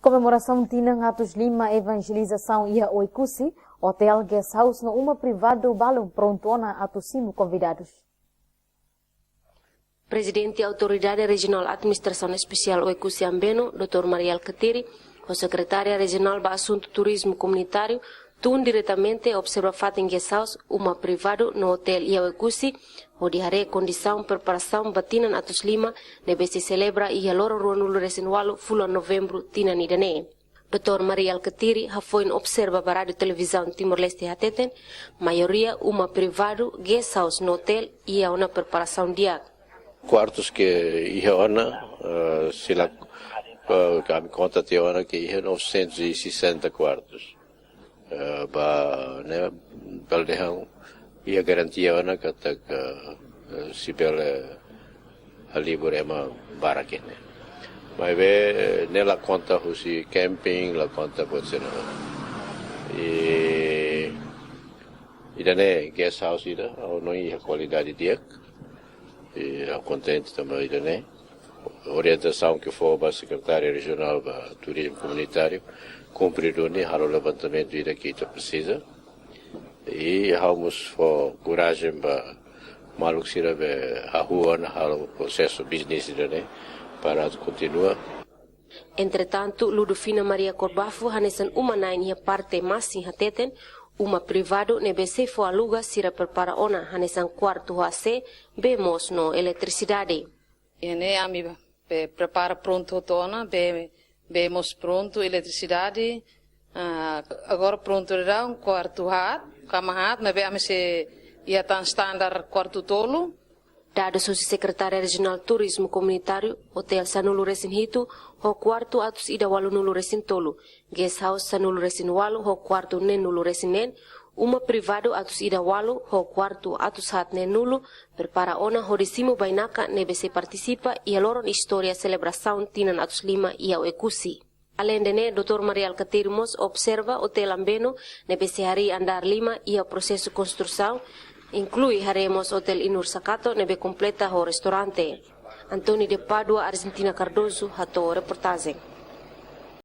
Comemoração Tinang Atos Lima Evangelização Ia Oikusi, Hotel Guest House no uma privado balão prontona atucimo convidados. Presidente da Autoridade Regional Administração Especial Oikusi Ambeno, Dr. Mariel Ketiri, o Secretária Regional para Assunto Turismo Comunitário, tun diretamente observa fato em Guest House, uma privado no Hotel Ia Oikusi, onde hare condição preparação batinan Atos Lima, nebe se celebra e aloro ruanulu resinualo fulo novembro tinan idane. Dr. Mariel Ketiri foi observa para a rádio televisão Timor-Leste Hateten, maioria uma privado Guest House no hotel e a uma preparação dia. Quartos que ia ona, se lá kami conta te ona que ia 960 quartos. Né, beldehan ia garantia ona kata si bel ali borema barakene. Mas nela conta husi camping, la conta pode ser e idane guest house ida, ou não ia qualidade dia. E ao contente também, né? Orientação que for para a Secretaria Regional para Turismo Comunitário, cumprir o levantamento que aqui precisa. E vamos for coragem para maluk sirabe a rua o processo business né? Para continuar. Entretanto, Ludovina Maria Corbafo hanesan uma nain parte mais em Hateten, uma privado nebese fo aluga sira prepara ona hanesan quarto AC bemos no eletricidade. Ene ami prepara pronto tona bemos pronto eletricidade agora pronto era quarto hat kamahat mas ami se ia tan standar quarto tolo. Dados o Secretária Regional Turismo Comunitário, Hotel Sanulu Resin Hitu, ho quarto atus ida walu nulu resin tolu, Guest House Sanulu Resin walu, ho quarto nen nulu resin nen, uma privado atus ida walu, ho quarto atus hat nen nulu, prepara ona hodisimu bainaka nebese participa e aloron história celebração tinan atus lima e ao ekusi. Além de né, Dr. Mariel Ketirmos observa Hotel Ambeno nebese hari andar lima e ao processo construção, inclui haremos Hotel Inur Sakato nebe completa o restaurante. Antônio de Padua, Argentina Cardoso, hato reportagem.